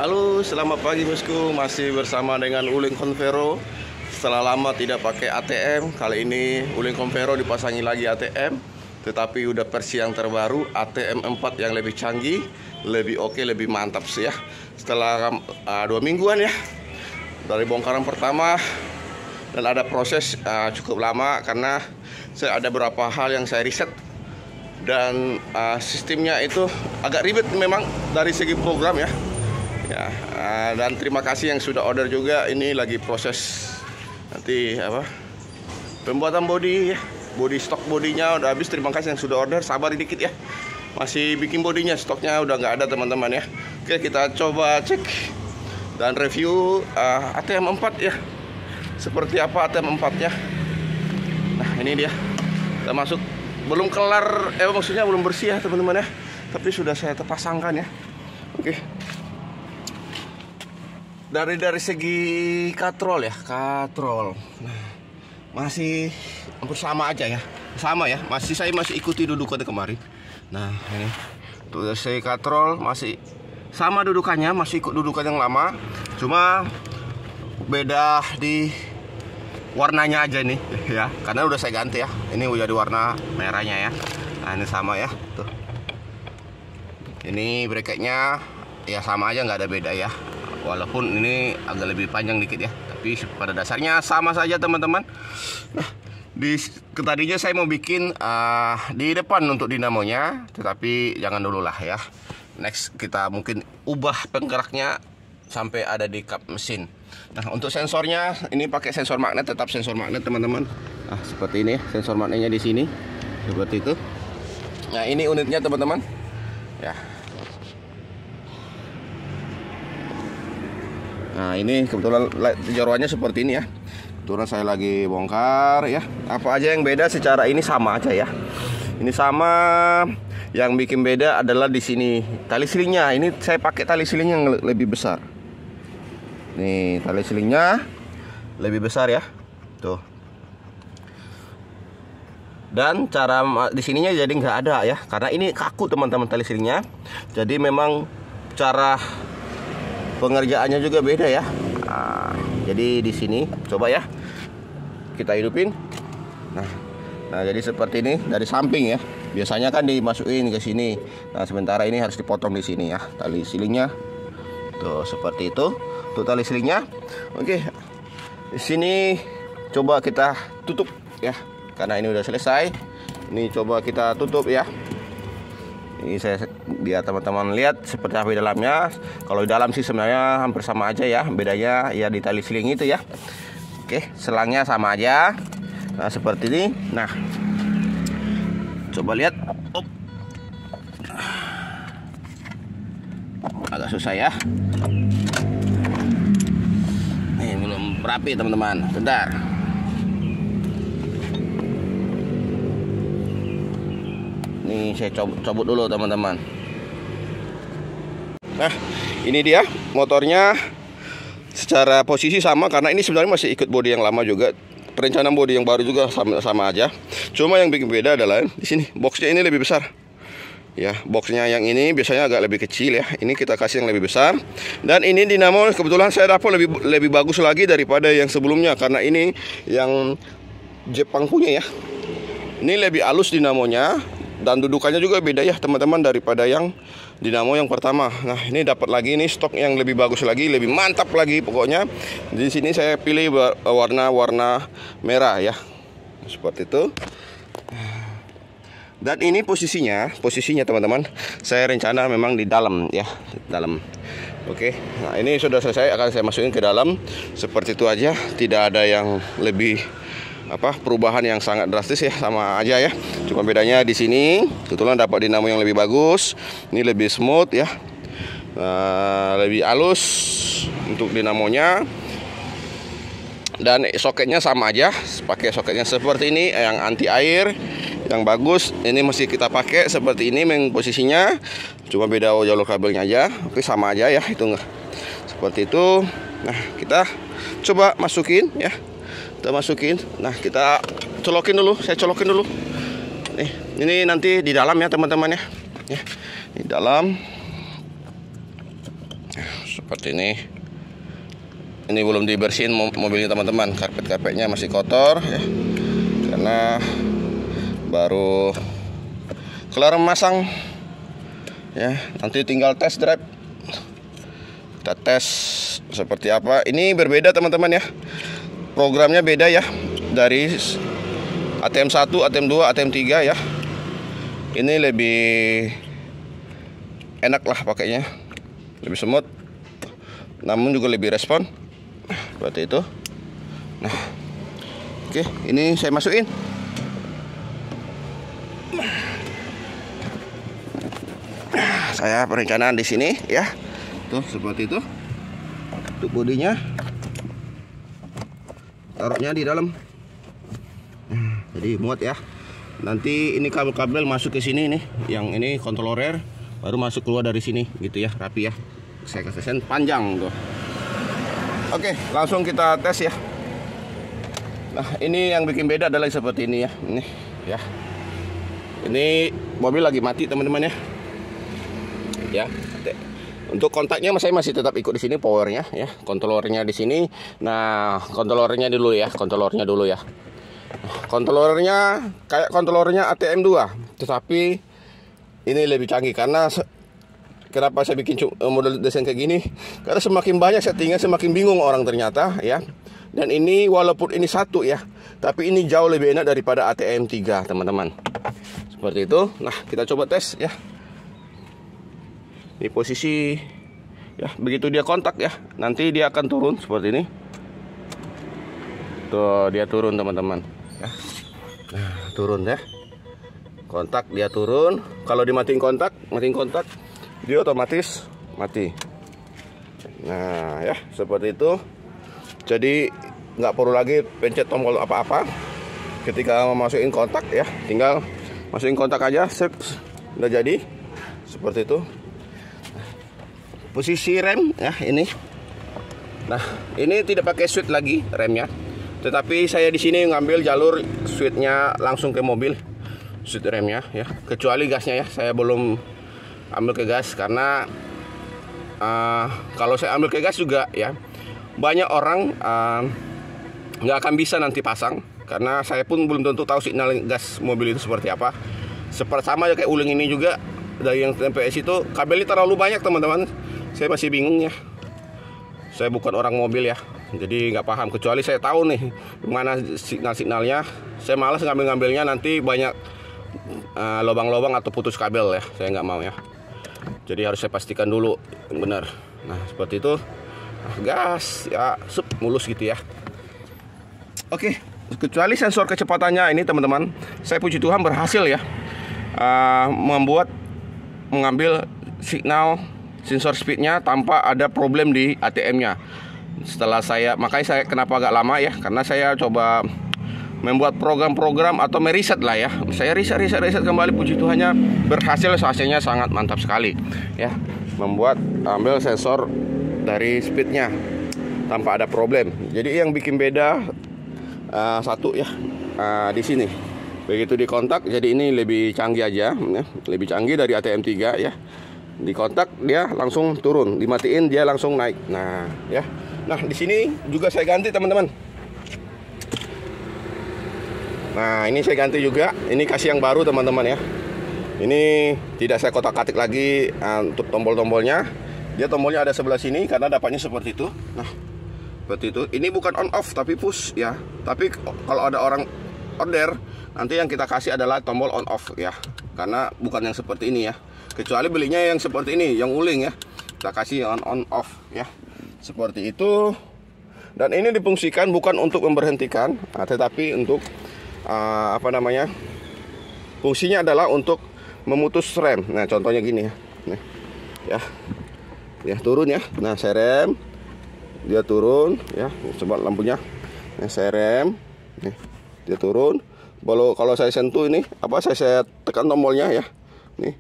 Halo, selamat pagi bosku. Masih bersama dengan Wuling Convero. Setelah lama tidak pakai ATM, kali ini Wuling Convero dipasangi lagi ATM, tetapi udah versi yang terbaru, ATM 4 yang lebih canggih, lebih oke, lebih mantap sih ya. Setelah 2 mingguan ya dari bongkaran pertama, dan ada proses cukup lama karena saya ada beberapa hal yang saya riset, dan sistemnya itu agak ribet memang dari segi program ya. Dan terima kasih yang sudah order juga. Ini lagi proses nanti pembuatan body ya. Body stok bodinya udah habis. Terima kasih yang sudah order. Sabar dikit ya. Masih bikin bodinya, stoknya udah nggak ada teman-teman ya. Oke, kita coba cek dan review ATM 4 ya. Seperti apa ATM 4-nya. Nah, ini dia. Kita masuk. Belum kelar, maksudnya belum bersih ya teman-teman ya. Tapi sudah saya terpasangkan ya. Oke. Dari segi katrol ya, katrol. Nah, masih hampir sama aja ya. Sama ya, saya masih ikuti dudukannya kemarin. Nah, ini. Tuh dari segi katrol masih sama dudukannya, masih ikut dudukan yang lama. Cuma beda di warnanya aja nih ya. Karena udah saya ganti ya. Ini udah di warna merahnya ya. Nah, ini sama ya. Tuh. Ini bracketnya ya sama aja, nggak ada beda ya. Walaupun ini agak lebih panjang dikit ya, tapi pada dasarnya sama saja teman-teman. Nah, tadinya saya mau bikin di depan untuk dinamonya, tetapi jangan dulu lah ya. Next kita mungkin ubah penggeraknya sampai ada di kap mesin. Nah, untuk sensornya ini pakai sensor magnet, tetap sensor magnet teman-teman. Nah, seperti ini sensor magnetnya di sini, seperti itu. Nah, ini unitnya teman-teman. Ya. Nah, ini kebetulan jeroannya seperti ini ya. Kebetulan saya lagi bongkar ya. Apa aja yang beda secara ini sama aja ya. Ini sama. Yang bikin beda adalah di sini tali silingnya. Ini saya pakai tali siling yang lebih besar. Nih, tali silingnya lebih besar ya. Tuh. Dan cara di sininya jadi nggak ada ya. Karena ini kaku teman-teman tali silingnya. Jadi memang cara pengerjaannya juga beda ya. Nah, jadi di sini coba ya kita hidupin. Nah, jadi seperti ini dari samping ya. Biasanya kan dimasukin ke sini. Nah, sementara ini harus dipotong di sini ya tali silingnya. Tuh seperti itu. Tuh tali silingnya. Oke. Di sini coba kita tutup ya. Karena ini udah selesai. Ini coba kita tutup ya. Ini saya biar teman-teman lihat seperti apa di dalamnya. Kalau di dalam sih sebenarnya hampir sama aja ya. Bedanya ya di tali siling itu ya. Oke, selangnya sama aja. Nah, seperti ini. Nah, coba lihat. Agak susah ya. Nih belum rapi teman-teman. Bentar. Nih saya cabut dulu teman-teman. Nah, ini dia motornya. Secara posisi sama karena ini sebenarnya masih ikut bodi yang lama juga. Perencanaan bodi yang baru juga sama aja. Cuma yang bikin beda adalah di sini boxnya ini lebih besar. Ya, boxnya yang ini biasanya agak lebih kecil ya. Ini kita kasih yang lebih besar. Dan ini dinamo kebetulan saya dapat lebih bagus lagi daripada yang sebelumnya karena ini yang Jepang punya ya. Ini lebih halus dinamonya. Dan dudukannya juga beda ya teman-teman daripada yang dinamo yang pertama. Nah, ini dapat lagi ini stok yang lebih bagus lagi, lebih mantap lagi pokoknya. Di sini saya pilih warna merah ya. Seperti itu. Dan ini posisinya teman-teman. Saya rencana memang di dalam ya, dalam. Oke. Nah, ini sudah selesai, akan saya masukin ke dalam. Seperti itu aja, tidak ada yang lebih perubahan yang sangat drastis ya, sama aja ya. Cuma bedanya di sini kebetulan dapat dinamo yang lebih bagus. Ini lebih smooth ya. Lebih halus untuk dinamonya. Dan soketnya sama aja, pakai soketnya seperti ini yang anti air, yang bagus. Ini masih kita pakai seperti ini posisinya. Cuma beda jalur kabelnya aja. Oke, sama aja ya, itu enggak. Seperti itu. Nah, kita coba masukin ya. Kita masukin. Nah, kita colokin dulu. Saya colokin dulu. Ini nanti di dalam ya teman-teman ya. Di dalam. seperti ini. Ini belum dibersihin mobilnya teman-teman, karpet-karpetnya masih kotor ya, karena baru kelar memasang ya. Nanti tinggal test drive, kita tes seperti apa. Ini berbeda teman-teman ya, programnya beda ya, dari ATM 1, ATM 2, ATM 3 ya. Ini lebih enak lah pakainya, lebih smooth, namun juga lebih respon seperti itu. Nah, oke, ini saya masukin. Saya perencanaan di sini ya, tuh seperti itu. Untuk bodinya, taruhnya di dalam. Jadi muat ya. Nanti ini kabel-kabel masuk ke sini nih, yang ini controller baru masuk keluar dari sini gitu ya, rapi ya. Saya kasih sen panjang tuh. Oke, langsung kita tes ya. Nah, ini yang bikin beda adalah seperti ini ya. Ini ya. Ini mobil lagi mati teman-teman ya. Ya. Untuk kontaknya saya masih tetap ikut di sini, powernya ya. Kontrolernya di sini. Nah, kontrolernya dulu ya, kontrolernya dulu ya. Kontrolernya kayak kontrolernya ATM 2, tetapi ini lebih canggih. Karena kenapa saya bikin model desain kayak gini? Karena semakin banyak settingnya semakin bingung orang ternyata ya. Dan ini walaupun ini satu ya, tapi ini jauh lebih enak daripada ATM 3 teman-teman. Seperti itu. Nah, kita coba tes ya. Di posisi ya, begitu dia kontak ya, nanti dia akan turun seperti ini. Tuh, dia turun teman-teman ya. Nah, turun ya. Kontak dia turun. Kalau dimatiin kontak, dia otomatis mati. Nah ya, seperti itu. Jadi nggak perlu lagi pencet tombol apa-apa ketika memasukin kontak ya, tinggal masukin kontak aja, set, udah jadi seperti itu. Posisi rem ya ini. Nah, ini tidak pakai switch lagi remnya, tetapi saya di sini ngambil jalur switchnya langsung ke mobil, switch remnya ya, kecuali gasnya ya. Saya belum ambil ke gas karena kalau saya ambil ke gas juga ya, banyak orang nggak akan bisa nanti pasang, karena saya pun belum tentu tahu signal gas mobil itu seperti apa. Seperti sama ya kayak uling ini juga, dari yang TPS itu kabelnya terlalu banyak teman-teman. Saya masih bingung ya. Saya bukan orang mobil ya, jadi nggak paham. Kecuali saya tahu nih mana signal-signalnya, saya malas ngambil-ngambilnya, nanti banyak lubang-lubang atau putus kabel ya. Saya nggak mau ya. Jadi harus saya pastikan dulu benar. Nah, seperti itu. Nah, gas ya, mulus gitu ya. Oke, kecuali sensor kecepatannya ini teman-teman, saya puji Tuhan berhasil ya, mengambil signal sensor speednya tanpa ada problem di ATM-nya. Makanya saya kenapa agak lama ya, karena saya coba membuat program-program atau meriset lah ya. Saya riset kembali, puji Tuhannya berhasil. Hasilnya sangat mantap sekali ya, ambil sensor dari speednya tanpa ada problem. Jadi yang bikin beda satu ya, di sini begitu dikontak, jadi ini lebih canggih aja ya, lebih canggih dari ATM 3 ya. Dikontak dia langsung turun, dimatiin dia langsung naik. Nah ya, nah di sini juga saya ganti teman-teman. Nah, ini saya ganti juga. Ini kasih yang baru teman-teman ya. Ini tidak saya kotak-katik lagi untuk tombol-tombolnya. Dia tombolnya ada sebelah sini karena dapatnya seperti itu. Nah, seperti itu. Ini bukan on off tapi push ya. Tapi kalau ada orang order, nanti yang kita kasih adalah tombol on off ya. Karena bukan yang seperti ini ya. Kecuali belinya yang seperti ini, yang uling ya. Kita kasih on off ya. Seperti itu. Dan ini difungsikan bukan untuk memberhentikan, tetapi untuk fungsinya adalah untuk memutus rem. Nah, contohnya gini ya. Nih. Ya, turun ya. Nah, saya rem. Dia turun ya. Coba lampunya. Nah, saya rem. Nih, dia turun. Kalau saya sentuh ini, saya tekan tombolnya ya. Nih.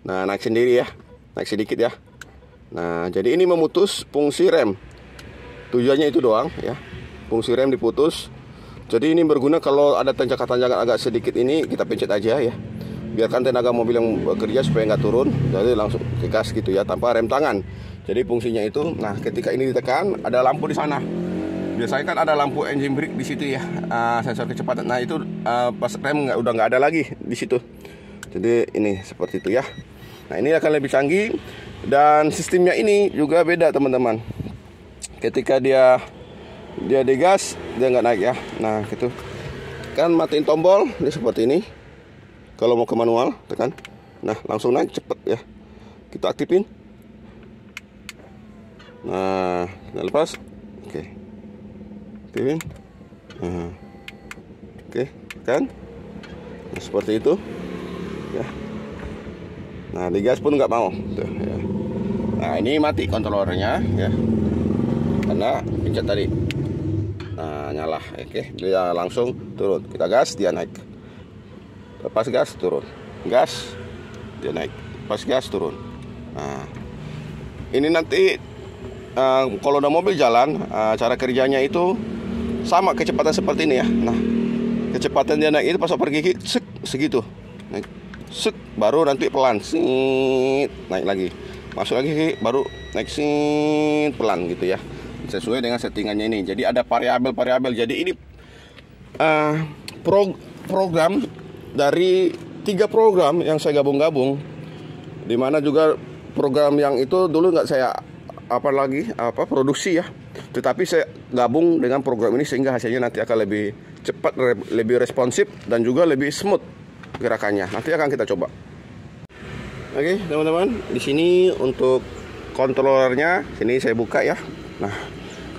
Nah, naik sendiri ya. Naik sedikit ya. Nah, jadi ini memutus fungsi rem. Tujuannya itu doang ya. Fungsi rem diputus. Jadi ini berguna kalau ada tanjakan-tanjakan agak sedikit ini, kita pencet aja ya. Biarkan tenaga mobil yang bekerja supaya nggak turun. Jadi langsung ke gas gitu ya, tanpa rem tangan. Jadi fungsinya itu, nah ketika ini ditekan ada lampu di sana. Biasanya kan ada lampu engine brake di situ ya, sensor kecepatan. Nah itu pas rem udah nggak ada lagi di situ. Jadi ini seperti itu ya. Nah ini akan lebih canggih dan sistemnya ini juga beda teman-teman. Ketika dia digas dia nggak naik ya. Nah gitu kan, matiin tombol ini seperti ini. Kalau mau ke manual tekan, nah langsung naik cepet ya. Kita aktifin. Nah lepas, oke, aktifin. Nah, oke kan, nah, seperti itu ya. Nah digas pun nggak mau tuh, ya. Nah ini mati kontrolernya ya, karena pencet tadi. Nah nyala, oke, dia langsung turun. Kita gas dia naik, lepas gas turun, gas dia naik, lepas gas turun. Nah ini nanti kalau udah mobil jalan, cara kerjanya itu sama kecepatan seperti ini ya. Nah kecepatan dia naik itu pas pergi segitu naik. Baru nanti pelan, naik lagi, masuk lagi, baru naik pelan gitu ya, sesuai dengan settingannya ini. Jadi ada variabel. Jadi ini program dari 3 program yang saya gabung-gabung, dimana juga program yang itu dulu nggak saya produksi ya, tetapi saya gabung dengan program ini sehingga hasilnya nanti akan lebih cepat, lebih responsif, dan juga lebih smooth gerakannya. Nanti akan kita coba. Oke teman-teman, di sini untuk kontrolernya, sini saya buka ya. Nah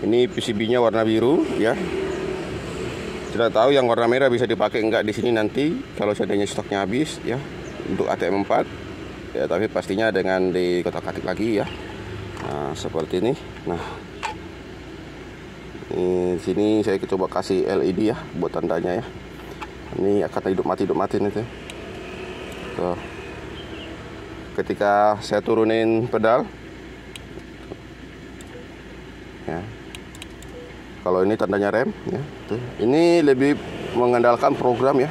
ini PCB-nya warna biru ya. Tidak tahu yang warna merah bisa dipakai enggak di sini nanti kalau seandainya stoknya habis ya, untuk ATM 4 ya, tapi pastinya dengan di kotak-katik lagi ya. Nah seperti ini. Nah di sini saya coba kasih LED ya buat tandanya ya. Ini akan hidup mati nih tuh. Tuh. Ketika saya turunin pedal ya, kalau ini tandanya rem ya, tuh. Ini lebih mengandalkan program ya,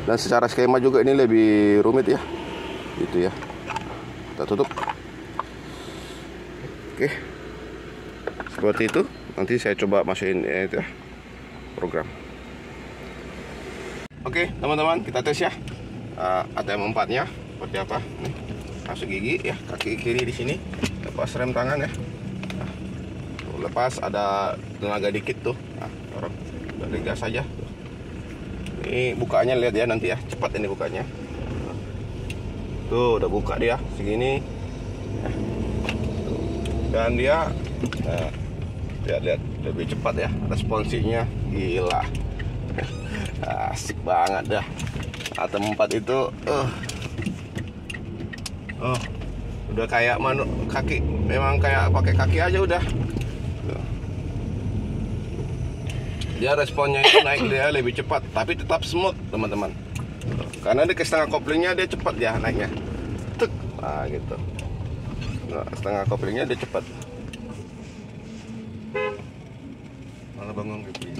dan secara skema juga ini lebih rumit ya, gitu ya. Kita tutup. Oke, seperti itu. Nanti saya coba masukin itu ya, program. Oke teman-teman, kita tes ya ATM 4 nya seperti apa. Nih, masuk gigi ya, kaki kiri di sini, lepas rem tangan ya. Nah, lepas ada tenaga dikit tuh. Nah, dari gas saja. Ini bukanya lihat ya nanti ya, cepat ini bukanya. Tuh udah buka dia segini. Dan dia lihat lebih cepat ya, responsifnya gila. Asik banget dah. ATM 4 itu udah kayak kaki, memang kayak pakai kaki aja udah. Dia responnya itu naik dia lebih cepat, tapi tetap smooth teman-teman. Karena dia ke setengah koplingnya dia cepat ya naiknya. Tuk. Nah gitu. Nah, setengah koplingnya dia cepat. Malah bangun gitu.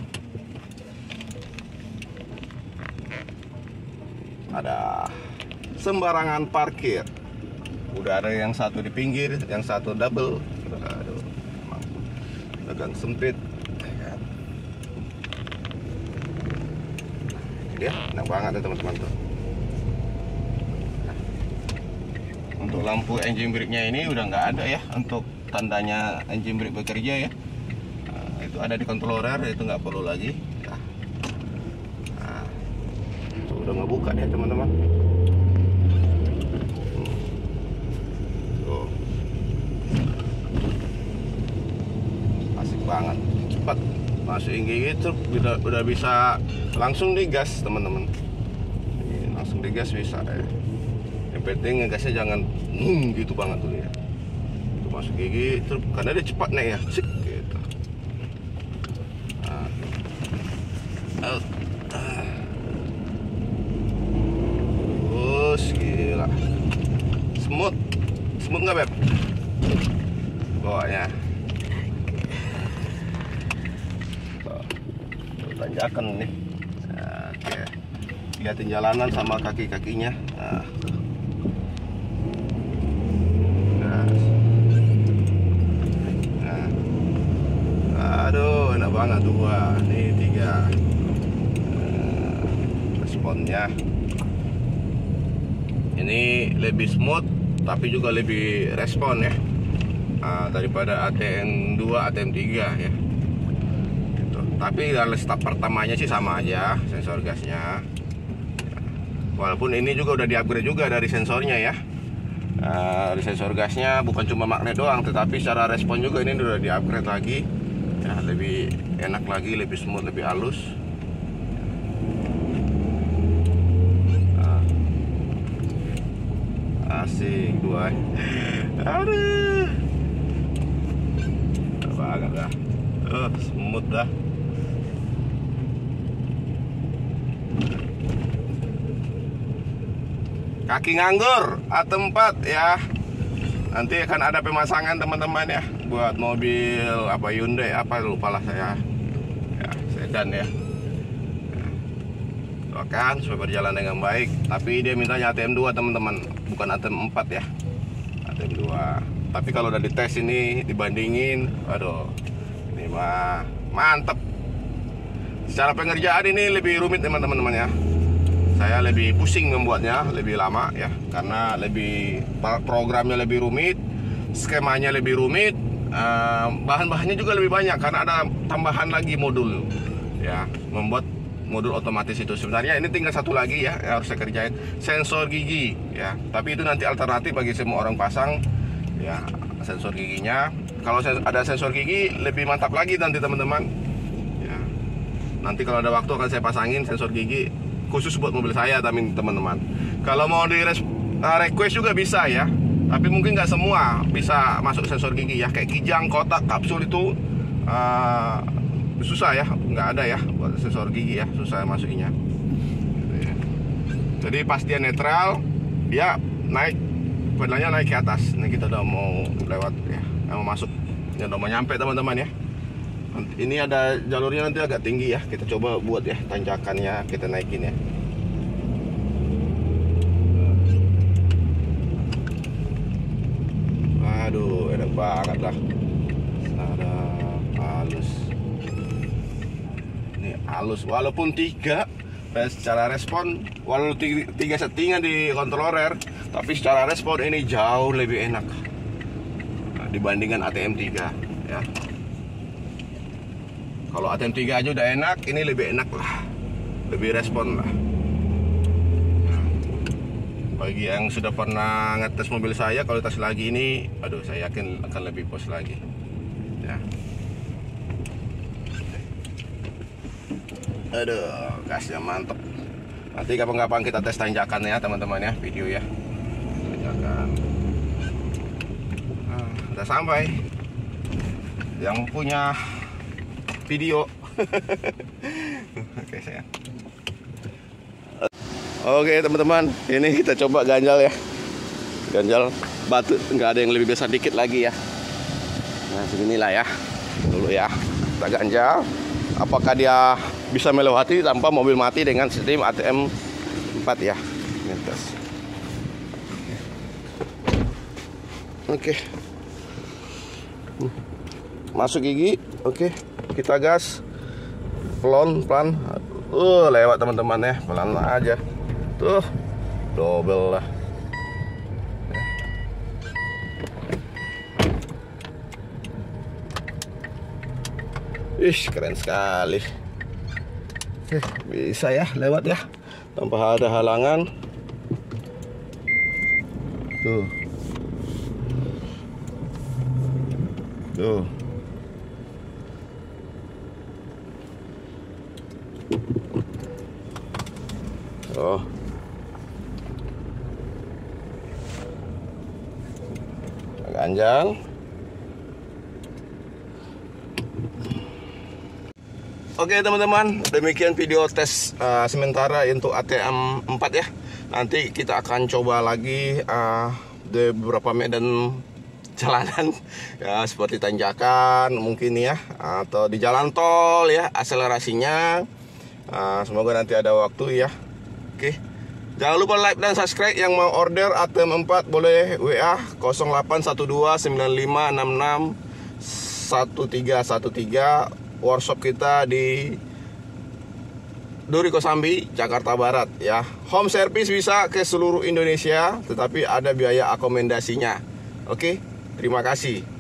Ada sembarangan parkir. Udah ada yang satu di pinggir, yang satu double. Aduh, agak sempit. Dia enak banget ya teman-teman tuh. Untuk lampu engine brake-nya ini udah nggak ada ya, untuk tandanya engine brake bekerja ya. Nah, itu ada di controller, itu nggak perlu lagi. Nah, itu udah nggak buka deh teman-teman. Tuh, asik banget, cepat. Masukin gigi itu udah bisa langsung digas teman-teman. Langsung digas bisa ya. Yang penting ngegasnya jangan gitu banget tuh ya. Itu masuk gigi terus, karena dia cepat naik ya. Sik gitu. Gila. Smooth nggak Beb? Bawanya. Tanjakan nih. Nah, oke. Lihatin jalanan sama kaki-kakinya. Nah. semangat 2, ini 3. Responnya ini lebih smooth tapi juga lebih respon ya, daripada ATM 2, ATM 3 ya gitu. Tapi dari step pertamanya sih sama aja sensor gasnya, walaupun ini juga udah di-upgrade juga dari sensornya ya. Dari sensor gasnya bukan cuma magnet doang, tetapi secara respon juga ini udah di-upgrade lagi ya, lebih enak lagi, lebih smooth, lebih halus. Asik 2. Aduh, banget dah, smooth dah. Kaki nganggur ATM 4 ya. Nanti akan ada pemasangan teman-teman ya, buat mobil apa Hyundai apa lupa lah saya ya, sedan ya. Doakan supaya berjalan dengan baik. Tapi dia mintanya ATM 2 teman-teman, bukan ATM 4 ya, ATM 2. Tapi kalau udah dites ini dibandingin, aduh ini mah mantep. Secara pengerjaan ini lebih rumit teman-teman ya. Saya lebih pusing membuatnya, lebih lama ya, karena lebih programnya lebih rumit, skemanya lebih rumit, bahan-bahannya juga lebih banyak karena ada tambahan lagi modul ya, membuat modul otomatis itu. Sebenarnya ini tinggal satu lagi ya yang harus saya kerjain, sensor gigi ya. Tapi itu nanti alternatif bagi semua orang pasang ya, sensor giginya. Kalau ada sensor gigi lebih mantap lagi nanti teman-teman ya. Nanti kalau ada waktu akan saya pasangin sensor gigi khusus buat mobil saya teman-teman. Kalau mau di request juga bisa ya, tapi mungkin nggak semua bisa masuk sensor gigi ya. Kayak kijang, kotak, kapsul itu susah ya, nggak ada ya buat sensor gigi ya, susah masukinnya. Jadi pas dia netral, dia naik, pedalnya naik ke atas. Ini kita udah mau lewat ya, mau masuk, ya udah mau nyampe teman-teman ya. Ini ada jalurnya nanti agak tinggi ya, kita coba buat ya tanjakannya, kita naikin ya. Aduh, enak banget lah. Ada halus. Ini halus, walaupun 3 secara respon, walaupun 3 settingan di controller, tapi secara respon ini jauh lebih enak dibandingkan ATM 3 ya. Kalau ATM 3 aja udah enak, ini lebih enak lah, lebih respon lah. Bagi yang sudah pernah ngetes mobil saya, kalau tes lagi ini, aduh saya yakin akan lebih puas lagi ya. Aduh, gasnya mantep. Nanti kapan-kapan kita tes tanjakan ya teman-teman ya, video ya tanjakan. Udah sampai. Yang punya video. Oke sayang. Oke teman-teman, ini kita coba ganjal ya. Ganjal batu, nggak ada yang lebih besar dikit lagi ya. Nah seginilah ya dulu ya, kita ganjal. Apakah dia bisa melewati tanpa mobil mati dengan sistem ATM 4 ya. Tes. Oke. Masuk gigi. Oke, kita gas pelan. Lewat teman-teman ya, pelan aja. Tuh, double lah. Ih, keren sekali. Bisa ya lewat ya, tanpa ada halangan. Tuh. Tuh. Oh. Ganjal. Oke teman-teman, demikian video tes sementara untuk ATM 4 ya. Nanti kita akan coba lagi di beberapa medan jalanan ya, seperti tanjakan mungkin ya, atau di jalan tol ya, akselerasinya. Semoga nanti ada waktu ya. Oke, jangan lupa like dan subscribe. Yang mau order ATM 4 boleh WA 081295661313 workshop kita di Duri Kosambi, Jakarta Barat ya. Home service bisa ke seluruh Indonesia, tetapi ada biaya akomodasinya. Oke, terima kasih.